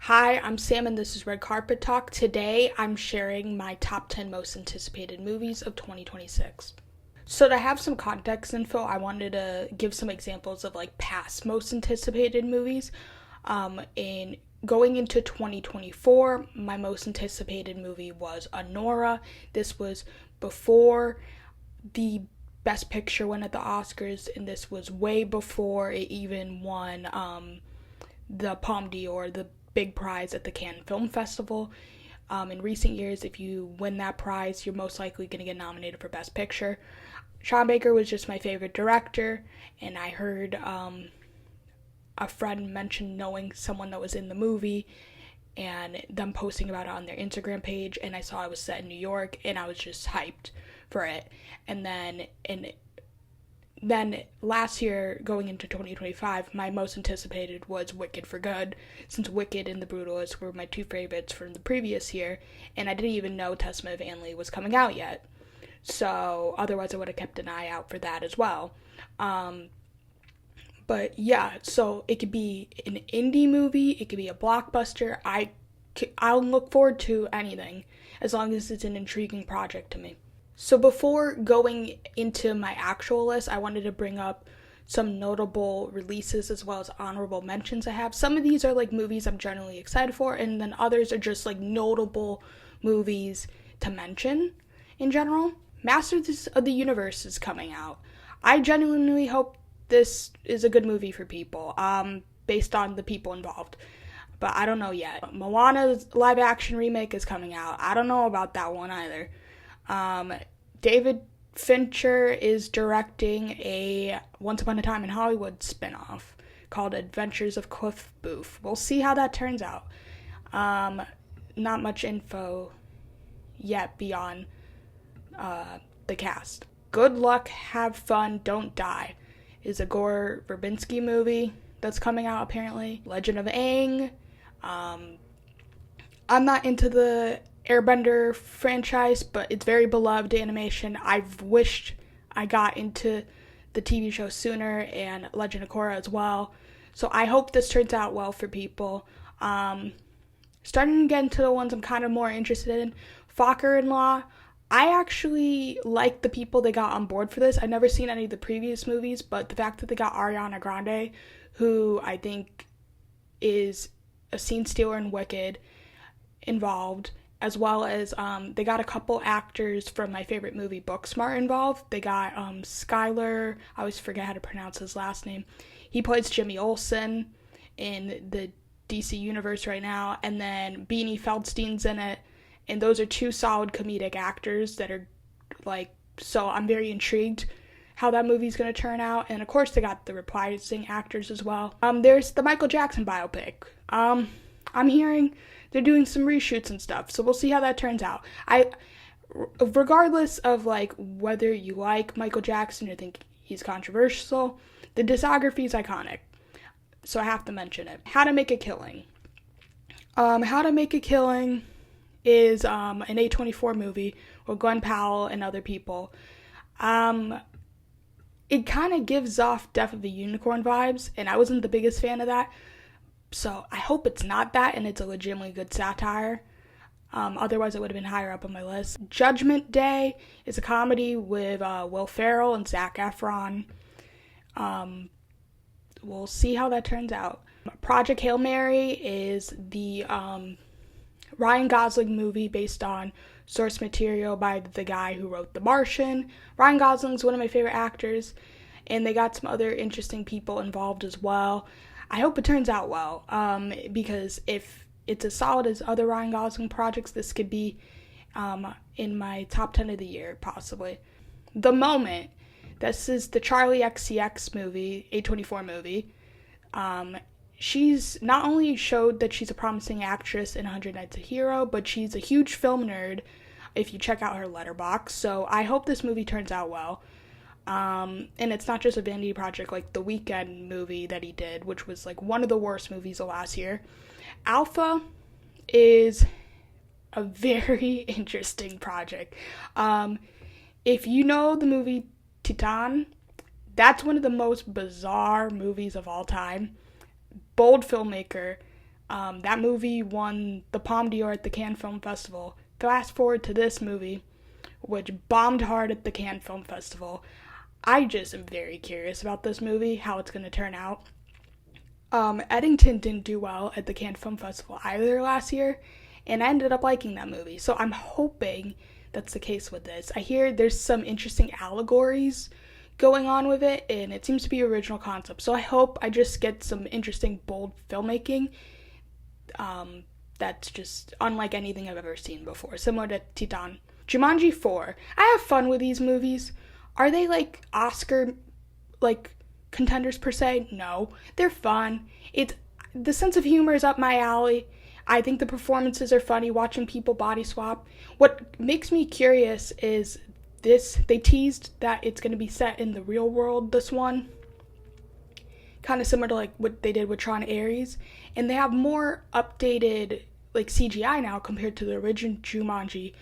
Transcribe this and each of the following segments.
Hi, I'm Sam and this is Red Carpet Talk. Today I'm sharing my top 10 most anticipated movies of 2026. So to have some context info, I wanted to give some examples of past most anticipated movies. In going into 2024, my most anticipated movie was Anora. This was before the Best Picture win at the Oscars, and this was way before it even won the Palme d'Or, the big prize at the Cannes Film Festival. In recent years, if you win that prize, you're most likely going to get nominated for Best Picture. Sean Baker was just my favorite director, and I heard a friend mention knowing someone that was in the movie and them posting about it on their Instagram page, and I saw it was set in New York, and I was just hyped for it. And then last year, going into 2025, my most anticipated was Wicked for Good, since Wicked and The Brutalist were my two favorites from the previous year, and I didn't even know Testament of Anne was coming out yet. So otherwise I would have kept an eye out for that as well. But yeah, so it could be an indie movie, it could be a blockbuster. I'll look forward to anything as long as it's an intriguing project to me. So before going into my actual list, I wanted to bring up some notable releases as well as honorable mentions I have. Some of these are movies I'm generally excited for, and then others are just notable movies to mention in general. Masters of the Universe is coming out. I genuinely hope this is a good movie for people, based on the people involved. But I don't know yet. Moana's live action remake is coming out. I don't know about that one either. David Fincher is directing a Once Upon a Time in Hollywood spinoff called Adventures of Cliff Booth. We'll see how that turns out. Not much info yet beyond the cast. Good Luck, Have Fun, Don't Die is a Gore Verbinski movie that's coming out apparently. Legend of Aang. I'm not into the Airbender franchise, but it's very beloved animation. I've wished I got into the TV show sooner, and Legend of Korra as well. So I hope this turns out well for people. Starting to get into the ones I'm kind of more interested in. Fokker-in-Law. I actually like the people they got on board for this. I've never seen any of the previous movies, but the fact that they got Ariana Grande, who I think is a scene stealer in Wicked, involved, as well as they got a couple actors from my favorite movie Booksmart involved. They got Skylar, I always forget how to pronounce his last name. He plays Jimmy Olsen in the DC universe right now, and then Beanie Feldstein's in it, and those are two solid comedic actors that are so I'm very intrigued how that movie's going to turn out. And of course they got the reprising actors as well. There's the Michael Jackson biopic. I'm hearing they're doing some reshoots and stuff, so we'll see how that turns out. Regardless of whether you like Michael Jackson or think he's controversial, the discography is iconic, so I have to mention it. How to Make a Killing. How to Make a Killing is an A24 movie with Glenn Powell and other people. It kind of gives off Death of the Unicorn vibes, and I wasn't the biggest fan of that. So I hope it's not that, and it's a legitimately good satire. Otherwise, it would have been higher up on my list. Judgment Day is a comedy with Will Ferrell and Zac Efron. We'll see how that turns out. Project Hail Mary is the Ryan Gosling movie based on source material by the guy who wrote The Martian. Ryan Gosling's one of my favorite actors, and they got some other interesting people involved as well. I hope it turns out well, because if it's as solid as other Ryan Gosling projects, this could be in my top 10 of the year, possibly. The Moment. This is the Charlie XCX movie, A24 movie. She's not only showed that she's a promising actress in 100 Nights a Hero, but she's a huge film nerd if you check out her letterbox. So I hope this movie turns out well. And it's not just a vanity project like the Weeknd movie that he did, which was one of the worst movies of last year. Alpha is a very interesting project. If you know the movie Titan, that's one of the most bizarre movies of all time. Bold filmmaker, That movie won the Palme d'Or at the Cannes Film Festival. Fast forward to this movie, which bombed hard at the Cannes Film Festival. I just am very curious about this movie, how it's going to turn out. Eddington didn't do well at the Cannes Film Festival either last year, and I ended up liking that movie. So I'm hoping that's the case with this. I hear there's some interesting allegories going on with it, and it seems to be original concept. So I hope I just get some interesting, bold filmmaking that's just unlike anything I've ever seen before, similar to Titan. Jumanji 4. I have fun with these movies. Are they like Oscar contenders per se? No. They're fun. The sense of humor is up my alley. I think the performances are funny, watching people body swap. What makes me curious is they teased that it's going to be set in the real world, this one. Kind of similar to like what they did with Tron Ares. And they have more updated like CGI now compared to the original Jumanji,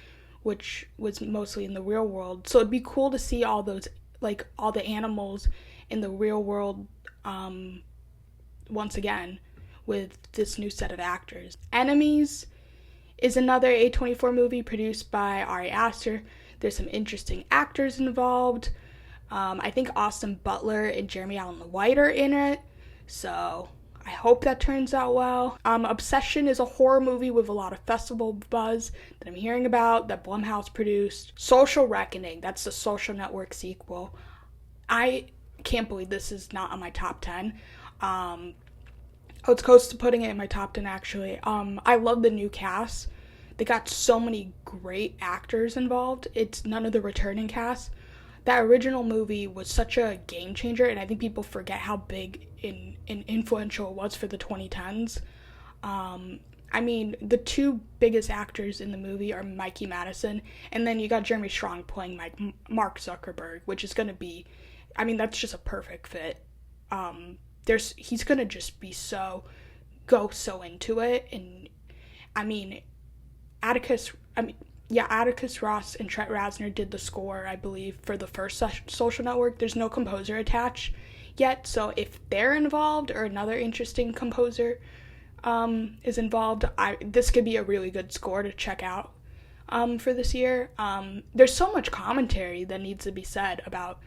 which was mostly in the real world. So it'd be cool to see all those, like all the animals in the real world once again with this new set of actors. Enemies is another A24 movie produced by Ari Aster. There's some interesting actors involved. I think Austin Butler and Jeremy Allen White are in it, so I hope that turns out well. Obsession is a horror movie with a lot of festival buzz that I'm hearing about, that Blumhouse produced. Social Reckoning, that's the Social Network sequel. I can't believe this is not on my top 10. It's close to putting it in my top 10, actually. I love the new cast. They got so many great actors involved. It's none of the returning cast. That original movie was such a game changer, and I think people forget how big and influential it was for the 2010s. I mean, the two biggest actors in the movie are Mikey Madison, and then you got Jeremy Strong playing Mark Zuckerberg, which is going to be, I mean, that's just a perfect fit. He's going to just be go so into it, and I mean, Atticus Ross and Trent Reznor did the score, I believe, for the first Social Network. There's no composer attached yet, so if they're involved or another interesting composer is involved, this could be a really good score to check out for this year. There's so much commentary that needs to be said about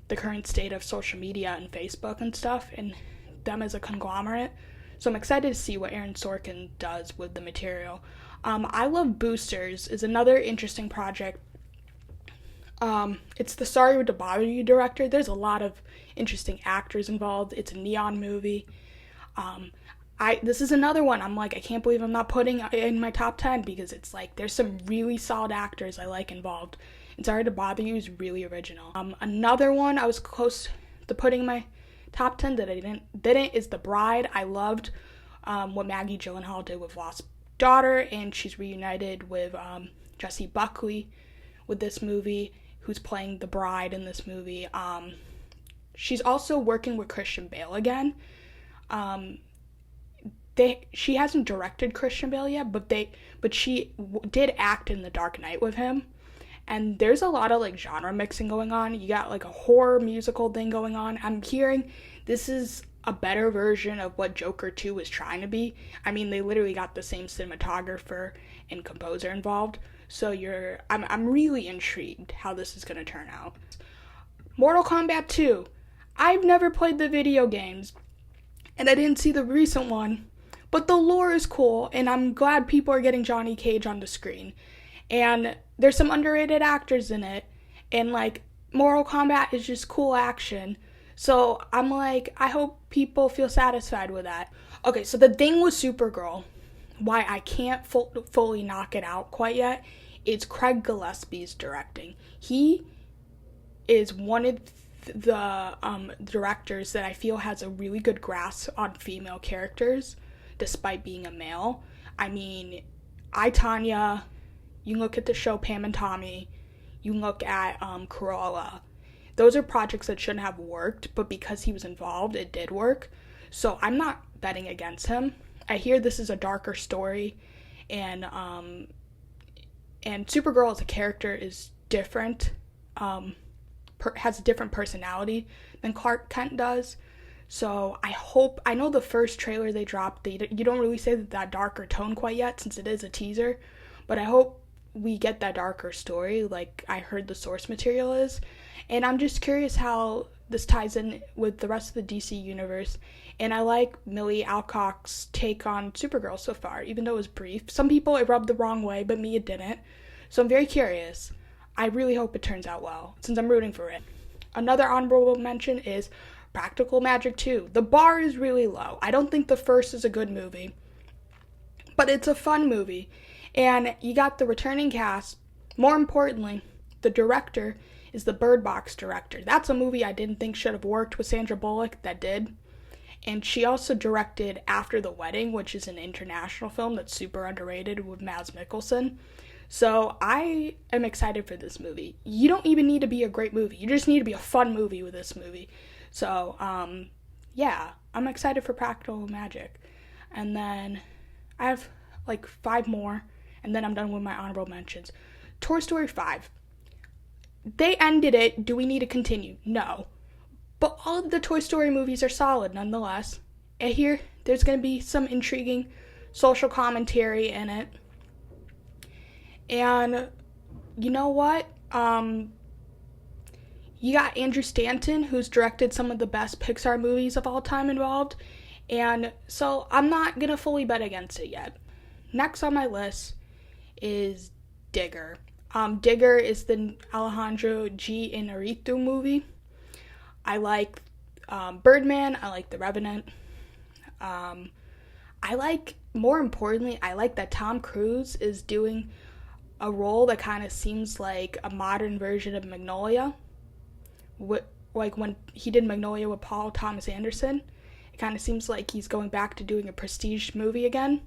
the current state of social media and Facebook and stuff, and them as a conglomerate. So I'm excited to see what Aaron Sorkin does with the material. I Love Boosters is another interesting project. It's the Sorry to Bother You director. There's a lot of interesting actors involved. It's a neon movie. This is another one I'm like, I can't believe I'm not putting in my top 10 because it's like there's some really solid actors I like involved. And Sorry to Bother You is really original. Another one I was close to putting in my top 10 that I didn't is The Bride. I loved what Maggie Gyllenhaal did with Lost Daughter, and she's reunited with Jessie Buckley with this movie, who's playing the bride in this movie. She's also working with Christian Bale again. She hasn't directed Christian Bale yet, but she did act in The Dark Knight with him. And there's a lot of like genre mixing going on. You got like a horror musical thing going on. I'm hearing this is a better version of what Joker 2 was trying to be. I mean, they literally got the same cinematographer and composer involved. So I'm really intrigued how this is going to turn out. Mortal Kombat 2. I've never played the video games, and I didn't see the recent one, but the lore is cool, and I'm glad people are getting Johnny Cage on the screen. And there's some underrated actors in it, and like Mortal Kombat is just cool action. So I'm like, I hope people feel satisfied with that. Okay, so the thing with Supergirl, why I can't fully knock it out quite yet, is Craig Gillespie's directing. He is one of the directors that I feel has a really good grasp on female characters, despite being a male. I mean, I, Tanya, you look at the show Pam and Tommy, you look at Corolla. Those are projects that shouldn't have worked, but because he was involved, it did work. So I'm not betting against him. I hear this is a darker story, and Supergirl as a character is different, has a different personality than Clark Kent does. So I know the first trailer they dropped, you don't really say that darker tone quite yet since it is a teaser, but I hope we get that darker story like I heard the source material is. And I'm just curious how this ties in with the rest of the DC universe. And I like Millie Alcock's take on Supergirl so far, even though it was brief. Some people it rubbed the wrong way, but me it didn't. So I'm very curious. I really hope it turns out well, since I'm rooting for it. Another honorable mention is Practical Magic 2. The bar is really low. I don't think the first is a good movie, but it's a fun movie. And you got the returning cast. More importantly, the director is the Bird Box director. That's a movie I didn't think should have worked with Sandra Bullock, that did. And she also directed After the Wedding, which is an international film that's super underrated with Mads Mikkelsen. So I am excited for this movie. You don't even need to be a great movie. You just need to be a fun movie with this movie. So, yeah, I'm excited for Practical Magic. And then I have like 5 more, and then I'm done with my honorable mentions. Toy Story 5. They ended it. Do we need to continue? No. But all of the Toy Story movies are solid nonetheless. And here, there's going to be some intriguing social commentary in it. And you know what? You got Andrew Stanton, who's directed some of the best Pixar movies of all time involved. And so I'm not going to fully bet against it yet. Next on my list is Digger. Digger is the Alejandro G. Inarritu movie. I like Birdman. I like The Revenant. More importantly, I like that Tom Cruise is doing a role that kind of seems like a modern version of Magnolia. Like when he did Magnolia with Paul Thomas Anderson, it kind of seems like he's going back to doing a prestige movie again.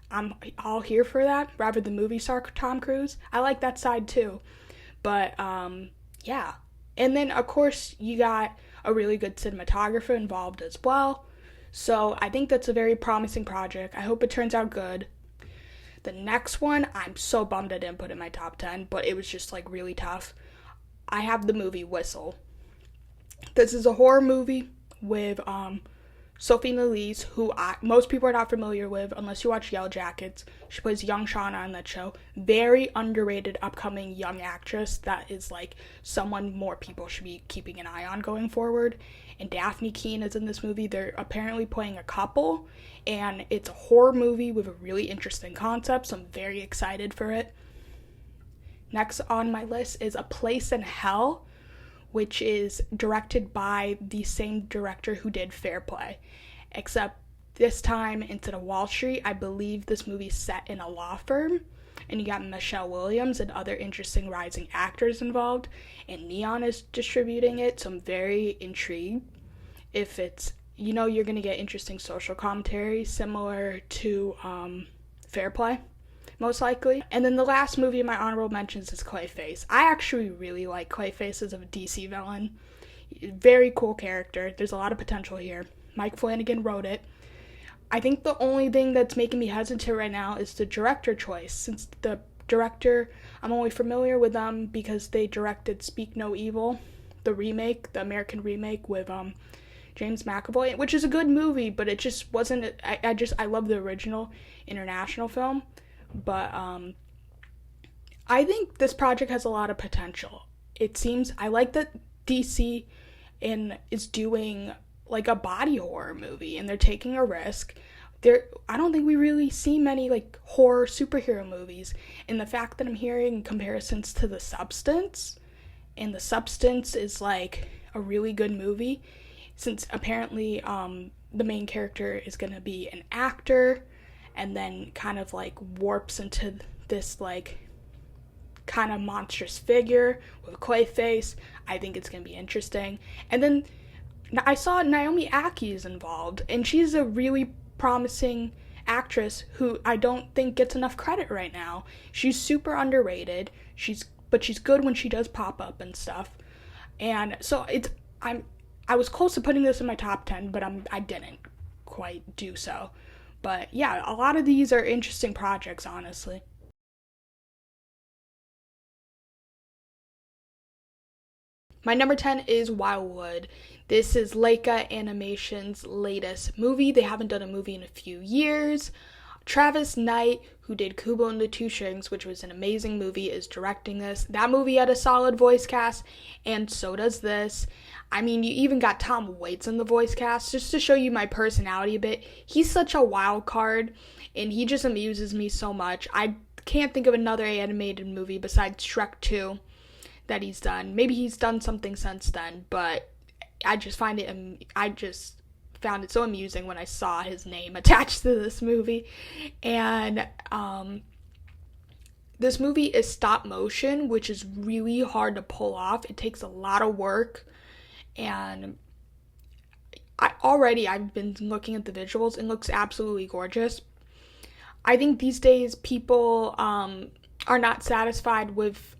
I'm all here for that, rather than movie star Tom Cruise. I like that side too. But, yeah. And then, of course, you got a really good cinematographer involved as well. So I think that's a very promising project. I hope it turns out good. The next one, I'm so bummed I didn't put in my top 10, but it was just like really tough. I have the movie Whistle. This is a horror movie with Sophie Nélisse, who most people are not familiar with unless you watch Yellow Jackets. She plays young Shauna on that show. Very underrated upcoming young actress that is like someone more people should be keeping an eye on going forward. And Daphne Keane is in this movie. They're apparently playing a couple, and it's a horror movie with a really interesting concept, so I'm very excited for it. Next on my list is A Place in Hell, which is directed by the same director who did Fairplay, except this time instead of Wall Street, I believe this movie's set in a law firm, and you got Michelle Williams and other interesting rising actors involved, and Neon is distributing it, so I'm very intrigued. If it's, you're going to get interesting social commentary similar to Fairplay, most likely. And then the last movie in my honorable mentions is Clayface. I actually really like Clayface as a DC villain. Very cool character. There's a lot of potential here. Mike Flanagan wrote it. I think the only thing that's making me hesitant right now is the director choice. Since the director, I'm only familiar with them because they directed Speak No Evil, the American remake with James McAvoy, which is a good movie, but it just wasn't. I love the original international film. But I think this project has a lot of potential. It seems, I like that DC is doing like a body horror movie, and they're taking a risk. I don't think we really see many like horror superhero movies, and the fact that I'm hearing comparisons to The Substance, and The Substance is like a really good movie, since apparently the main character is going to be an actor, and then kind of like warps into this like kind of monstrous figure with a Clayface. I think it's going to be interesting. And then I saw Naomi Ackie is involved, and she's a really promising actress who I don't think gets enough credit right now. She's super underrated. But she's good when she does pop up and stuff. And so I was close to putting this in my top 10, but I didn't quite do so. But yeah, a lot of these are interesting projects, honestly. My number 10 is Wildwood. This is Laika Animation's latest movie. They haven't done a movie in a few years. Travis Knight, who did Kubo and the Two Strings, which was an amazing movie, is directing this. That movie had a solid voice cast, and so does this. I mean, you even got Tom Waits in the voice cast, just to show you my personality a bit. He's such a wild card, and he just amuses me so much. I can't think of another animated movie besides Shrek 2 that he's done. Maybe he's done something since then, but I just found it so amusing when I saw his name attached to this movie. And this movie is stop motion, which is really hard to pull off. It takes a lot of work, and I've been looking at the visuals. It looks absolutely gorgeous. I think these days people are not satisfied with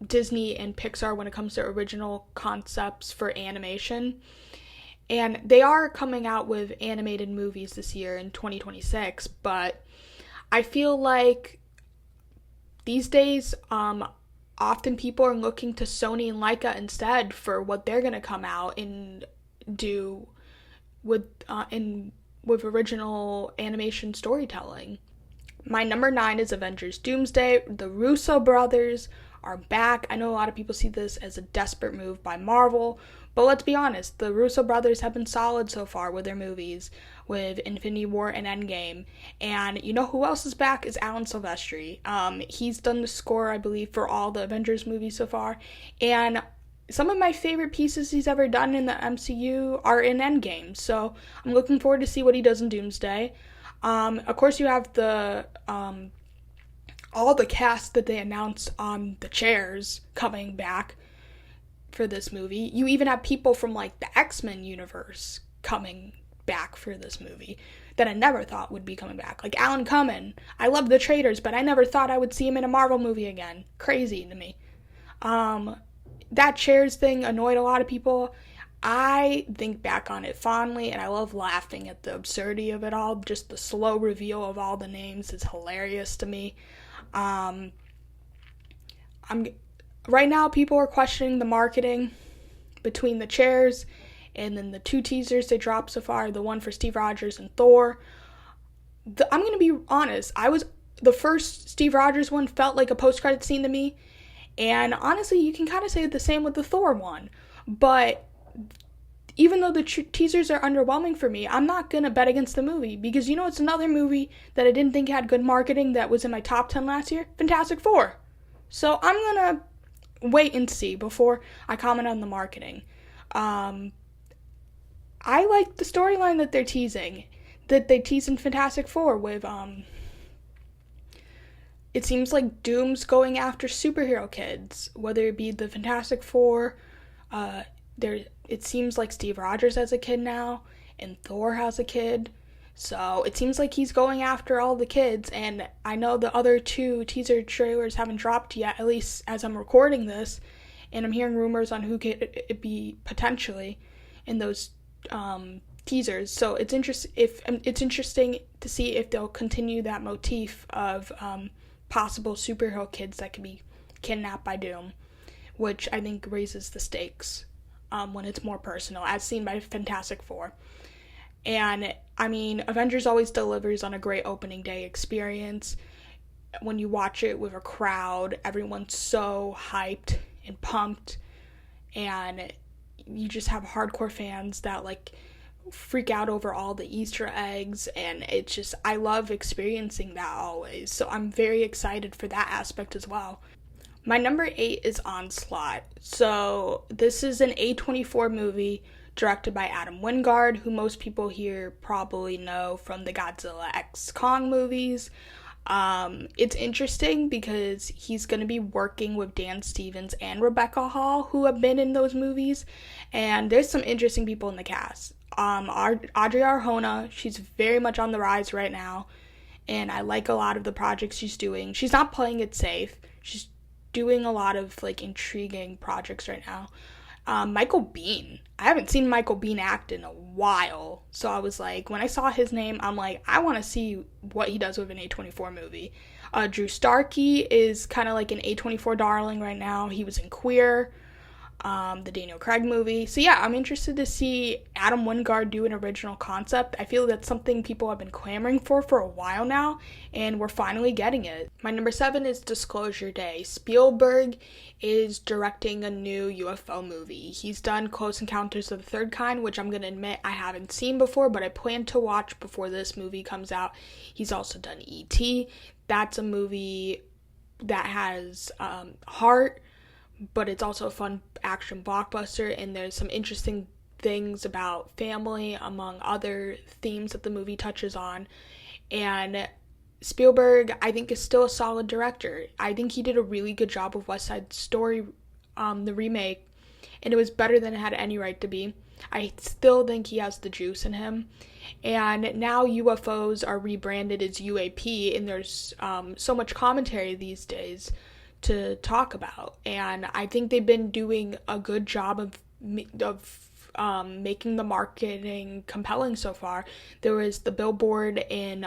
Disney and Pixar when it comes to original concepts for animation. And they are coming out with animated movies this year in 2026, but I feel like these days, often people are looking to Sony and Laika instead for what they're going to come out and do with original animation storytelling. My number 9 is Avengers Doomsday. The Russo brothers are back. I know a lot of people see this as a desperate move by Marvel, but let's be honest, the Russo brothers have been solid so far with their movies, with Infinity War and Endgame. And you know who else is back is Alan Silvestri. He's done the score, I believe, for all the Avengers movies so far. And some of my favorite pieces he's ever done in the MCU are in Endgame. So I'm looking forward to see what he does in Doomsday. Of course, you have the all the cast that they announced on the chairs coming back for this movie. You even have people from like the X-Men universe coming back for this movie that I never thought would be coming back. Like Alan Cumming. I love The Traitors, but I never thought I would see him in a Marvel movie again. Crazy to me. That chairs thing annoyed a lot of people. I think back on it fondly, and I love laughing at the absurdity of it all. Just the slow reveal of all the names is hilarious to me. Right now, people are questioning the marketing between the chairs and then the 2 teasers they dropped so far, the one for Steve Rogers and Thor. I'm going to be honest, the first Steve Rogers one felt like a post-credit scene to me, and honestly, you can kind of say the same with the Thor one, but even though the teasers are underwhelming for me, I'm not going to bet against the movie, because it's another movie that I didn't think had good marketing that was in my top 10 last year, Fantastic Four. So I'm going to wait and see before I comment on the marketing. I like the storyline that they're teasing, that they tease in Fantastic Four with, it seems like Doom's going after superhero kids, whether it be the Fantastic Four, it seems like Steve Rogers has a kid now, and Thor has a kid, so it seems like he's going after all the kids, and I know the other 2 teaser trailers haven't dropped yet, at least as I'm recording this, and I'm hearing rumors on who could it be potentially in those teasers, so it's interesting to see if they'll continue that motif of possible superhero kids that could be kidnapped by Doom, which I think raises the stakes when it's more personal, as seen by Fantastic Four. And, I mean, Avengers always delivers on a great opening day experience. When you watch it with a crowd, everyone's so hyped and pumped, and you just have hardcore fans that, like, freak out over all the Easter eggs, and it's just, I love experiencing that always, so I'm very excited for that aspect as well. My number 8 is Onslaught. So this is an A24 movie directed by Adam Wingard, who most people here probably know from the Godzilla x Kong movies. It's interesting because he's going to be working with Dan Stevens and Rebecca Hall, who have been in those movies, and there's some interesting people in the cast. Audrey Arjona, she's very much on the rise right now, and I like a lot of the projects she's doing. She's not playing it safe. She's doing a lot of like intriguing projects right now. Michael Biehn. I haven't seen Michael Biehn act in a while, so I was like, when I saw his name, I'm like, I want to see what he does with an A24 movie. Drew Starkey is kind of like an A24 darling right now. He was in Queer. the Daniel Craig movie. So yeah, I'm interested to see Adam Wingard do an original concept. I feel that's something people have been clamoring for a while now, and we're finally getting it. My number 7 is Disclosure Day. Spielberg is directing a new UFO movie. He's done Close Encounters of the Third Kind, which I'm going to admit I haven't seen before, but I plan to watch before this movie comes out. He's also done E.T. That's a movie that has heart, but it's also a fun action blockbuster, and there's some interesting things about family among other themes that the movie touches on. And Spielberg, I think, is still a solid director. I think he did a really good job with West Side Story, the remake, and it was better than it had any right to be. I still think he has the juice in him. And now UFOs are rebranded as UAP, and there's so much commentary these days to talk about. And I think they've been doing a good job of making the marketing compelling so far. There was the billboard in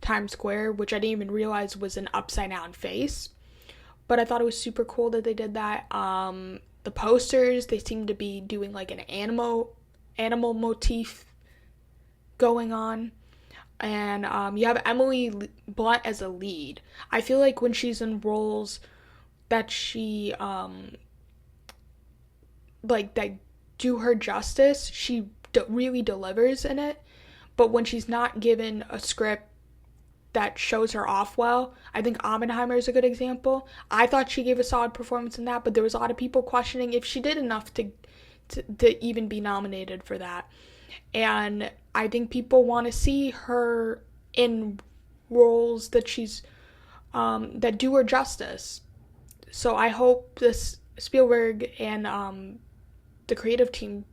Times Square, which I didn't even realize was an upside down face, but I thought it was super cool that they did that. The posters, they seem to be doing like an animal motif going on. And you have Emily Blunt as a lead. I feel like when she's in roles that she that do her justice, she really delivers in it. But when she's not given a script that shows her off well, I think Oppenheimer is a good example. I thought she gave a solid performance in that, but there was a lot of people questioning if she did enough to even be nominated for that. And I think people want to see her in roles that she's that do her justice. So I hope this Spielberg and the creative team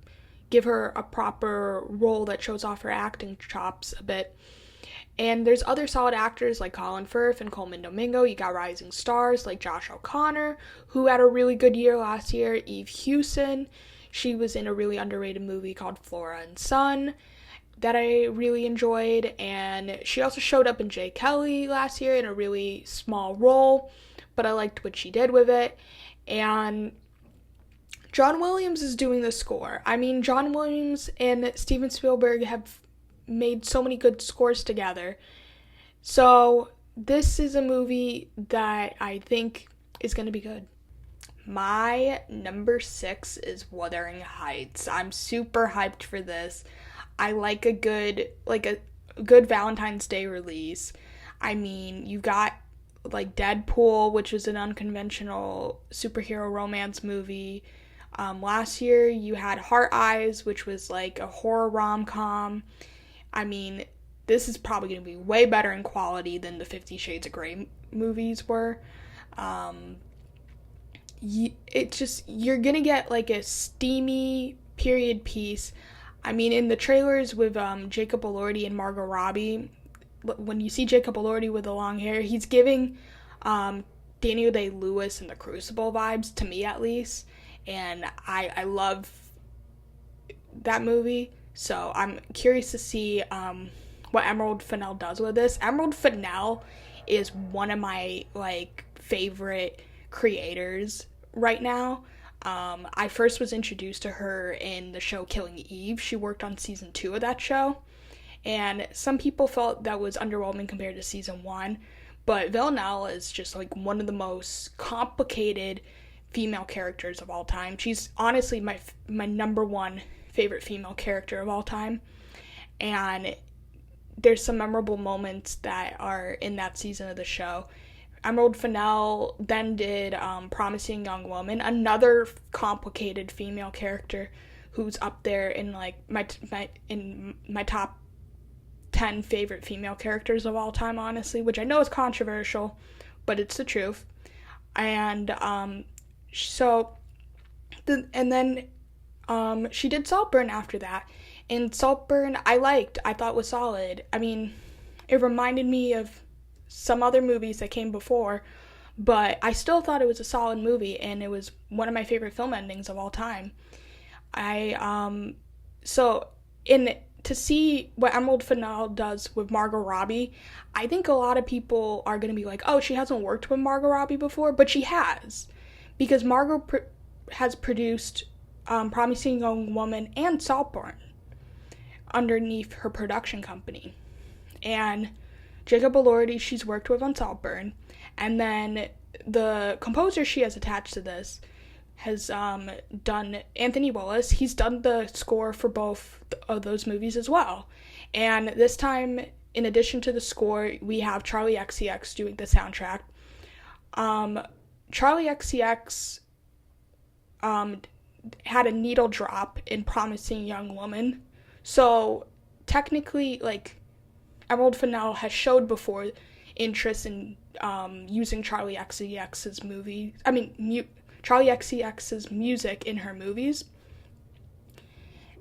give her a proper role that shows off her acting chops a bit. And there's other solid actors like Colin Firth and Coleman Domingo. You got rising stars like Josh O'Connor, who had a really good year last year. Eve Hewson, she was in a really underrated movie called Flora and Son that I really enjoyed. And she also showed up in Jay Kelly last year in a really small role, but I liked what she did with it. And John Williams is doing the score. I mean, John Williams and Steven Spielberg have made so many good scores together. So this is a movie that I think is going to be good. My number 6 is Wuthering Heights. I'm super hyped for this. I like a good Valentine's Day release. I mean, you got like Deadpool, which was an unconventional superhero romance movie. Last year you had Heart Eyes, which was like a horror rom-com. I mean, this is probably going to be way better in quality than the 50 Shades of Grey movies were. You're going to get like a steamy period piece. I mean, in the trailers with Jacob Elordi and Margot Robbie, when you see Jacob Elordi with the long hair, he's giving Daniel Day-Lewis and The Crucible vibes, to me at least. And I love that movie. So I'm curious to see what Emerald Fennell does with this. Emerald Fennell is one of my favorite creators right now. I first was introduced to her in the show Killing Eve. She worked on season 2 of that show. And some people felt that was underwhelming compared to season 1. But Villanelle is just one of the most complicated female characters of all time. She's honestly my number 1 favorite female character of all time. And there's some memorable moments that are in that season of the show. Emerald Fennell then did Promising Young Woman, another complicated female character who's up there in my top 10 favorite female characters of all time, honestly, which I know is controversial, but it's the truth. And she did Saltburn after that, and Saltburn I thought was solid. I mean, it reminded me of some other movies that came before, but I still thought it was a solid movie, and it was one of my favorite film endings of all time. To see what Emerald Fennell does with Margot Robbie, I think a lot of people are going to be like, oh, she hasn't worked with Margot Robbie before, but she has. Because Margot has produced Promising Young Woman and Saltburn underneath her production company. And Jacob Elordi, she's worked with on Saltburn. And then the composer she has attached to this has done Anthony Willis. He's done the score for both of those movies as well. And this time, in addition to the score, we have Charlie XCX doing the soundtrack. Charlie XCX had a needle drop in Promising Young Woman. So technically, like, Emerald Fennell has showed before interest in using Charlie XCX's Charlie XCX's music in her movies.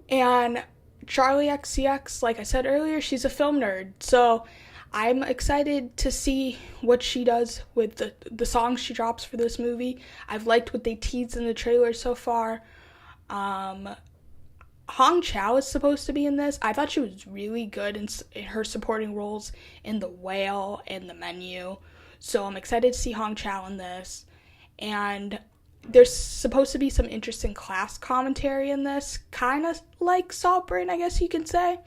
And Charlie XCX, like I said earlier, she's a film nerd. So I'm excited to see what she does with the songs she drops for this movie. I've liked what they teased in the trailer so far. Hong Chow is supposed to be in this. I thought she was really good in her supporting roles in The Whale and The Menu. So I'm excited to see Hong Chow in this. And there's supposed to be some interesting class commentary in this, kind of like Saltburn, I guess you could say.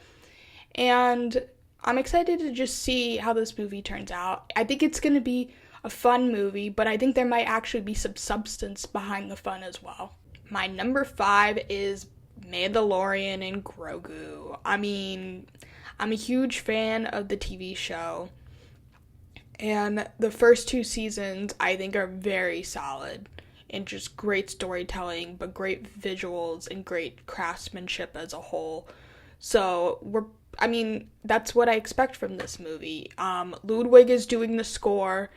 And I'm excited to just see how this movie turns out. I think it's going to be a fun movie, but I think there might actually be some substance behind the fun as well. My number 5 is Mandalorian and Grogu. I mean, I'm a huge fan of the TV show, and the first 2 seasons I think are very solid and just great storytelling, but great visuals and great craftsmanship as a whole. So that's what I expect from this movie. Ludwig is doing the score.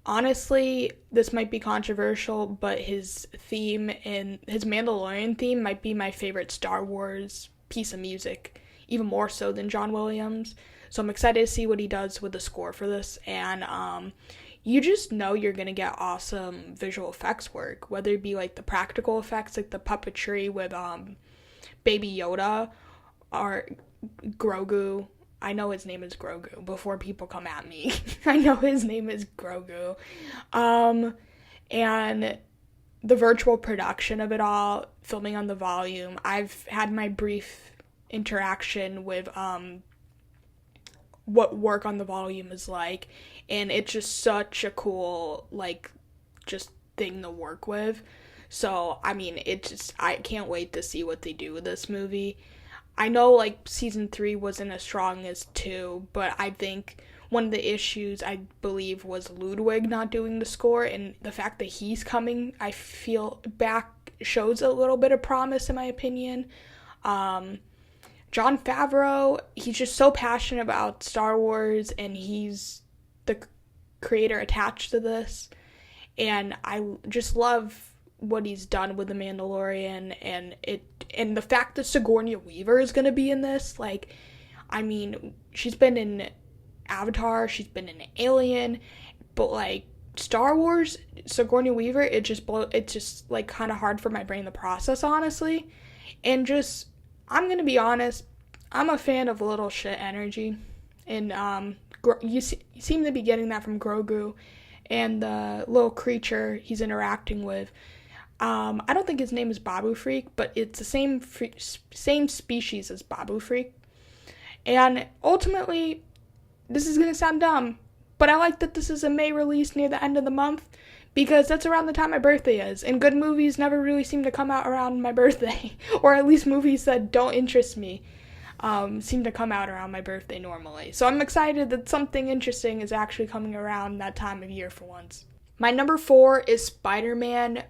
Honestly, this might be controversial, but his theme and his Mandalorian theme might be my favorite Star Wars piece of music, even more so than John Williams. So I'm excited to see what he does with the score for this. And you just know you're going to get awesome visual effects work, whether it be like the practical effects, like the puppetry with Baby Yoda or Grogu. I know his name is Grogu before people come at me. I know his name is Grogu. And the virtual production of it all, filming on the volume. I've had my brief interaction with what work on the volume is like, and it's just such a cool, like, just thing to work with. So, I mean, I can't wait to see what they do with this movie. I know, like, season 3 wasn't as strong as 2, but I think one of the issues, I believe, was Ludwig not doing the score, and the fact that he's coming, I feel, back shows a little bit of promise, in my opinion. Jon Favreau, he's just so passionate about Star Wars, and he's the creator attached to this, and I just love what he's done with The Mandalorian, and the fact that Sigourney Weaver is going to be in this, like, I mean, she's been in Avatar, she's been in Alien, but, like, Star Wars, Sigourney Weaver, it's just, like, kind of hard for my brain to process, honestly, and just, I'm going to be honest, I'm a fan of little shit energy, and, you seem to be getting that from Grogu, and the little creature he's interacting with. I don't think his name is Babu Freak, but it's the same species as Babu Freak. And ultimately, this is going to sound dumb, but I like that this is a May release near the end of the month, because that's around the time my birthday is, and good movies never really seem to come out around my birthday, or at least movies that don't interest me seem to come out around my birthday normally. So I'm excited that something interesting is actually coming around that time of year for once. My number 4 is Spider-Man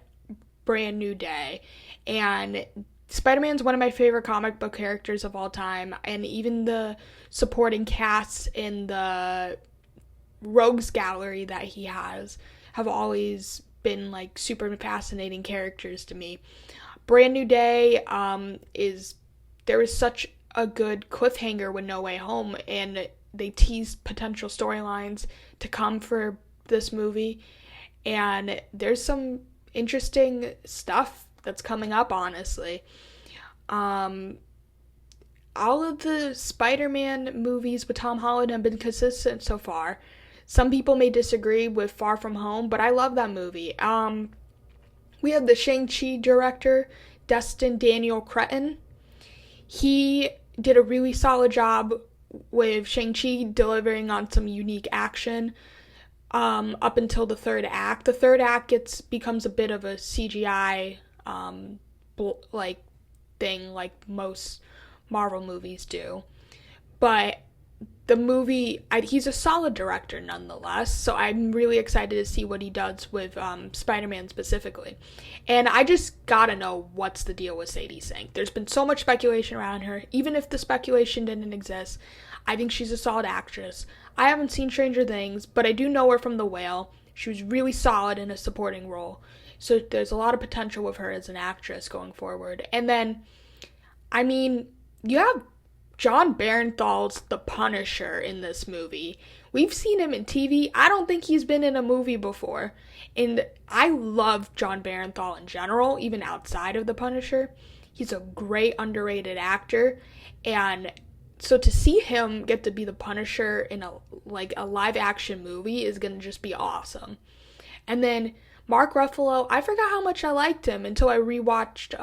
Brand New Day, and Spider-Man's one of my favorite comic book characters of all time, and even the supporting cast in the rogues gallery that he has have always been, like, super fascinating characters to me. Brand New Day there was such a good cliffhanger with No Way Home, and they teased potential storylines to come for this movie, and there's some interesting stuff that's coming up, honestly. All of the Spider-Man movies with Tom Holland have been consistent so far. Some people may disagree with Far From Home, but I love that movie. We have the Shang-Chi director, Destin Daniel Cretton. He did a really solid job with Shang-Chi, delivering on some unique action up until the third act. The third act becomes a bit of a CGI thing, like most Marvel movies do. But the movie, he's a solid director nonetheless, so I'm really excited to see what he does with Spider-Man specifically. And I just gotta know what's the deal with Sadie Sink. There's been so much speculation around her. Even if the speculation didn't exist, I think she's a solid actress. I haven't seen Stranger Things, but I do know her from The Whale. She was really solid in a supporting role. So there's a lot of potential with her as an actress going forward. And then, I mean, you have John Barenthal's The Punisher in this movie. We've seen him in TV. I don't think he's been in a movie before. And I love John Barenthal in general, even outside of The Punisher. He's a great underrated actor. And so to see him get to be the Punisher in a live action movie is going to just be awesome. And then Mark Ruffalo, I forgot how much I liked him until I rewatched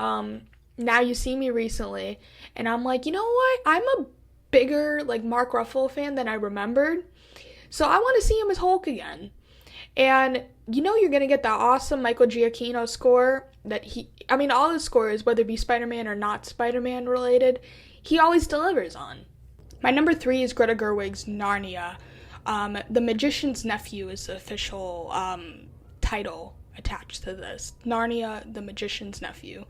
Now You See Me recently, and I'm like, you know what? I'm a bigger Mark Ruffalo fan than I remembered, so I want to see him as Hulk again. And you're gonna get that awesome Michael Giacchino score that all his scores, whether it be Spider-Man or not Spider-Man related, he always delivers on. My number 3 is Greta Gerwig's Narnia. The Magician's Nephew is the official title attached to this. Narnia, The Magician's Nephew.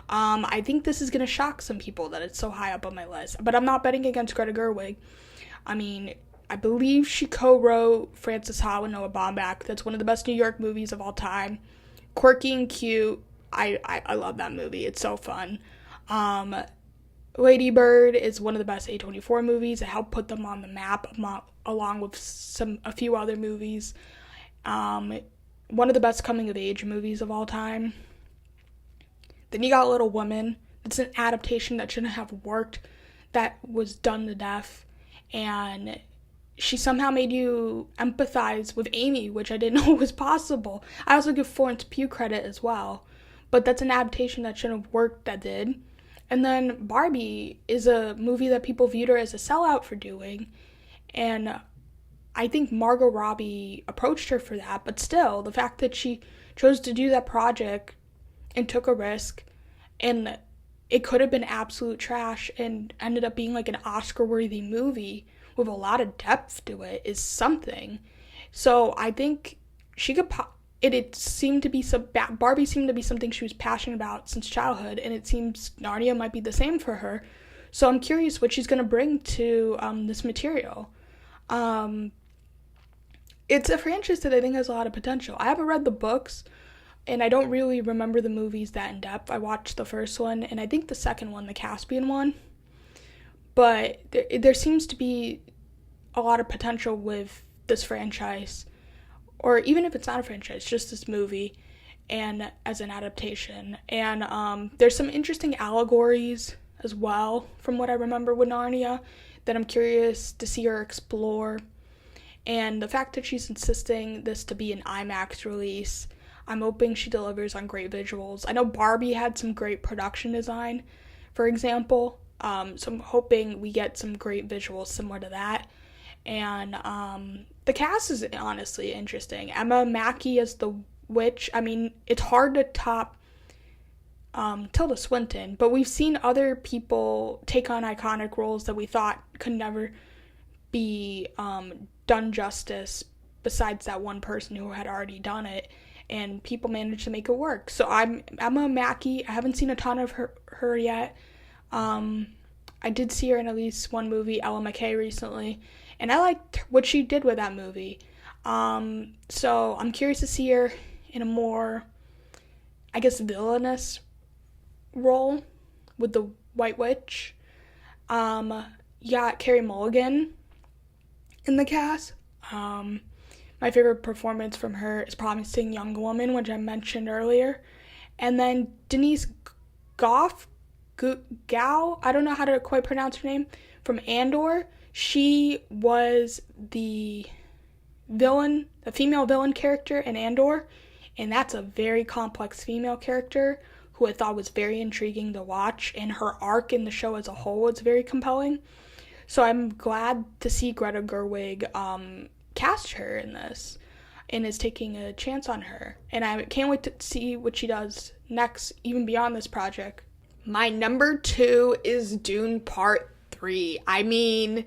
I think this is going to shock some people that it's so high up on my list, but I'm not betting against Greta Gerwig. I mean, I believe she co-wrote Frances Ha with Noah Baumbach. That's one of the best New York movies of all time. Quirky and cute. I love that movie. It's so fun. Lady Bird is one of the best A24 movies. It helped put them on the map along with a few other movies. One of the best coming-of-age movies of all time. Then you got Little Women. It's an adaptation that shouldn't have worked, that was done to death, and she somehow made you empathize with Amy, which I didn't know was possible. I also give Florence Pugh credit as well, but that's an adaptation that shouldn't have worked that did. And then Barbie is a movie that people viewed her as a sellout for doing, and I think Margot Robbie approached her for that, but still, the fact that she chose to do that project and took a risk, and it could have been absolute trash and ended up being an Oscar-worthy movie with a lot of depth to it, is something. So I think she could Barbie seemed to be something she was passionate about since childhood, and it seems Narnia might be the same for her. So I'm curious what she's going to bring to this material. It's a franchise that I think has a lot of potential. I haven't read the books, and I don't really remember the movies that in depth. I watched the first one, and I think the second one, the Caspian one. But there seems to be a lot of potential with this franchise, or even if it's not a franchise, just this movie, and as an adaptation. And there's some interesting allegories as well, from what I remember with Narnia, that I'm curious to see her explore. And the fact that she's insisting this to be an IMAX release, I'm hoping she delivers on great visuals. I know Barbie had some great production design, for example, so I'm hoping we get some great visuals similar to that. And the cast is honestly interesting. Emma Mackey as the witch. I mean, it's hard to top Tilda Swinton, but we've seen other people take on iconic roles that we thought could never be done justice besides that one person who had already done it, and people managed to make it work. So I'm Emma Mackey. I haven't seen a ton of her yet. I did see her in at least one movie, Ella McKay, recently, and I liked what she did with that movie. So I'm curious to see her in a more, I guess, villainous role with the White Witch. You got Carey Mulligan in the cast. My favorite performance from her is Promising Young Woman, which I mentioned earlier. And then Denise Gao, I don't know how to quite pronounce her name, from Andor. She was the female villain character in Andor, and that's a very complex female character who I thought was very intriguing to watch, and her arc in the show as a whole was very compelling. So I'm glad to see Greta Gerwig cast her in this and is taking a chance on her. And I can't wait to see what she does next, even beyond this project. My number 2 is Dune Part 3. I mean,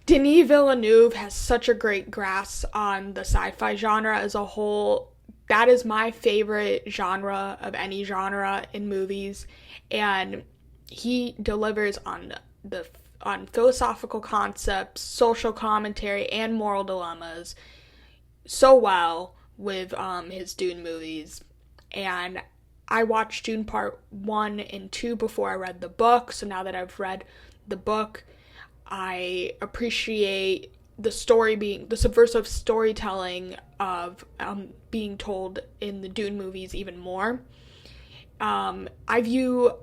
Denis Villeneuve has such a great grasp on the sci-fi genre as a whole. That is my favorite genre of any genre in movies, and he delivers on philosophical concepts, social commentary, and moral dilemmas so well with his Dune movies. And I watched Dune Part 1 and 2 before I read the book, so now that I've read the book, I appreciate the subversive storytelling of being told in the Dune movies even more. I view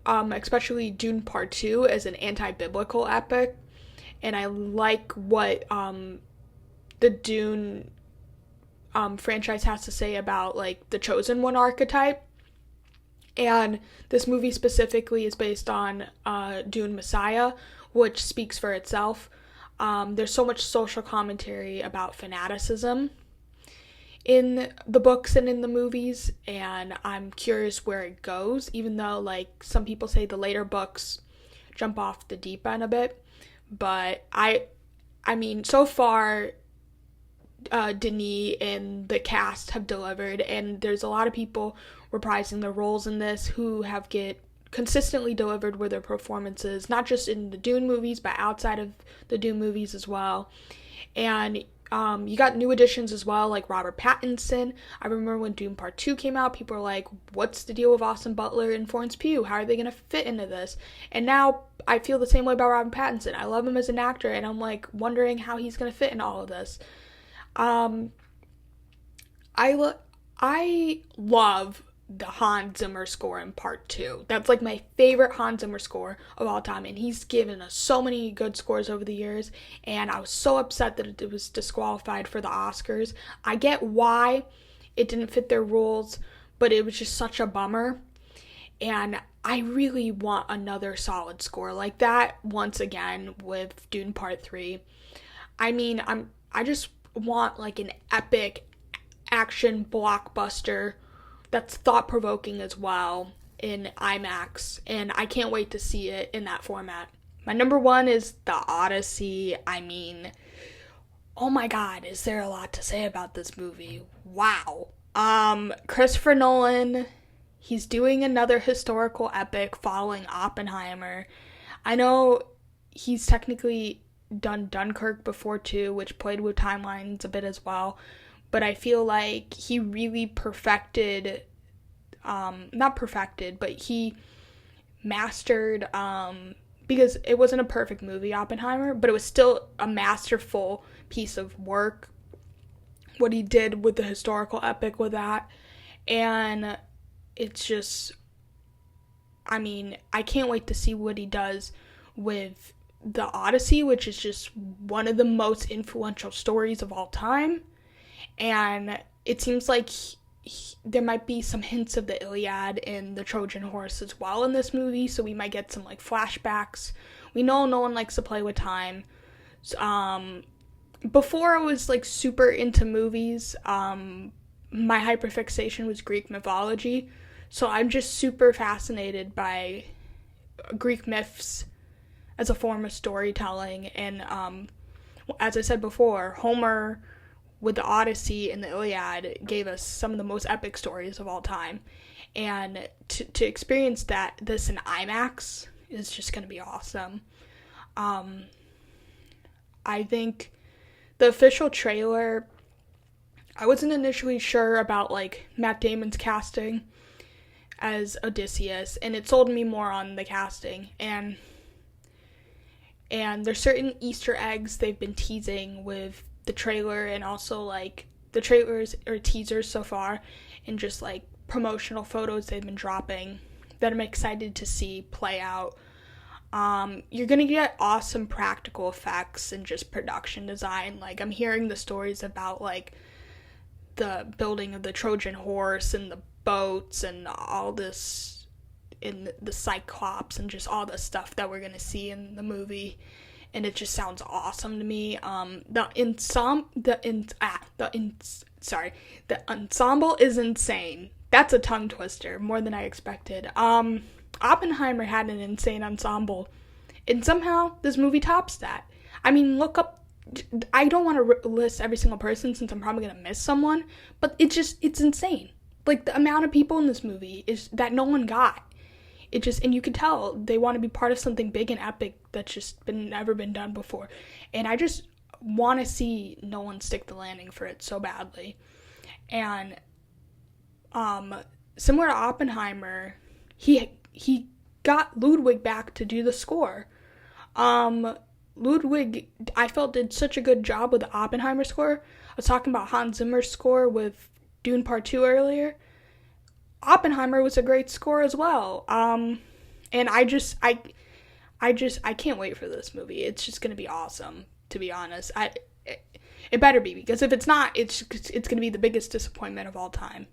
especially Dune Part 2 as an anti-biblical epic, and I like what the Dune franchise has to say about like the Chosen One archetype. And this movie specifically is based on Dune Messiah, which speaks for itself. There's so much social commentary about fanaticism in the books and in the movies, and I'm curious where it goes, even though like some people say the later books jump off the deep end a bit. But I mean, so far Denis and the cast have delivered, and there's a lot of people reprising their roles in this who have consistently delivered with their performances, not just in the Dune movies, but outside of the Dune movies as well. And you got new additions as well, like Robert Pattinson. I remember when Dune Part 2 came out, people were like, what's the deal with Austin Butler and Florence Pugh? How are they going to fit into this? And now I feel the same way about Robert Pattinson. I love him as an actor, and I'm like wondering how he's going to fit in all of this. I love the Hans Zimmer score in Part 2. That's like my favorite Hans Zimmer score of all time, and he's given us so many good scores over the years, and I was so upset that it was disqualified for the Oscars. I get why it didn't fit their rules, but it was just such a bummer, and I really want another solid score like that once again with Dune Part 3. I mean, I just want like an epic action blockbuster that's thought-provoking as well in IMAX, and I can't wait to see it in that format. My number 1 is The Odyssey. I mean, oh my god, is there a lot to say about this movie? Wow. Christopher Nolan, he's doing another historical epic following Oppenheimer. I know he's technically done Dunkirk before too, which played with timelines a bit as well, but I feel like he really he mastered, because it wasn't a perfect movie, Oppenheimer, but it was still a masterful piece of work, what he did with the historical epic with that, and it's just, I mean, I can't wait to see what he does with The Odyssey, which is just one of the most influential stories of all time. And it seems like there might be some hints of the Iliad and the Trojan horse as well in this movie, so we might get some like flashbacks. We know no one likes to play with time. Before I was like super into movies, my hyperfixation was Greek mythology, so I'm just super fascinated by Greek myths as a form of storytelling. And as I said before, Homer with the Odyssey and the Iliad gave us some of the most epic stories of all time, and to experience this in IMAX is just going to be awesome. I think the official trailer, I wasn't initially sure about like Matt Damon's casting as Odysseus, and it sold me more on the casting, and there's certain Easter eggs they've been teasing with the trailer, and also like the trailers or teasers so far, and just like promotional photos they've been dropping that I'm excited to see play out. You're gonna get awesome practical effects and just production design. Like, I'm hearing the stories about like the building of the Trojan horse and the boats and all this, in the Cyclops and just all the stuff that we're gonna see in the movie, and it just sounds awesome to me. The ensemble is insane. That's a tongue twister, more than I expected. Oppenheimer had an insane ensemble, and somehow this movie tops that. I mean, look up. I don't want to list every single person since I'm probably gonna miss someone, but it's insane. Like, the amount of people in this movie is that no one got. And you can tell they want to be part of something big and epic that's just never been done before. And I just want to see Nolan stick the landing for it so badly. And similar to Oppenheimer, he got Ludwig back to do the score. Ludwig, I felt, did such a good job with the Oppenheimer score. I was talking about Hans Zimmer's score with Dune Part 2 earlier. Oppenheimer was a great score as well. And I can't wait for this movie. It's just going to be awesome, to be honest. It better be, because if it's not, it's going to be the biggest disappointment of all time.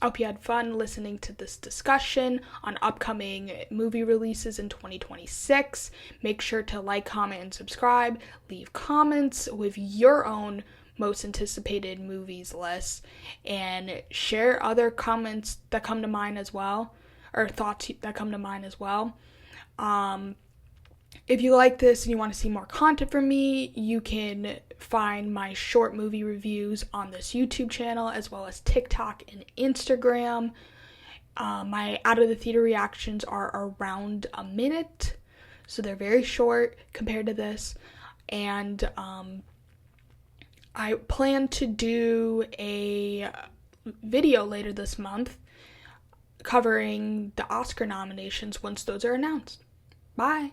I hope you had fun listening to this discussion on upcoming movie releases in 2026. Make sure to like, comment, and subscribe. Leave comments with your own most anticipated movies list, and share other comments that come to mind as well, or thoughts that come to mind as well. If you like this and you want to see more content from me, you can find my short movie reviews on this YouTube channel, as well as TikTok and Instagram. My out of the theater reactions are around a minute, so they're very short compared to this. And I plan to do a video later this month covering the Oscar nominations once those are announced. Bye.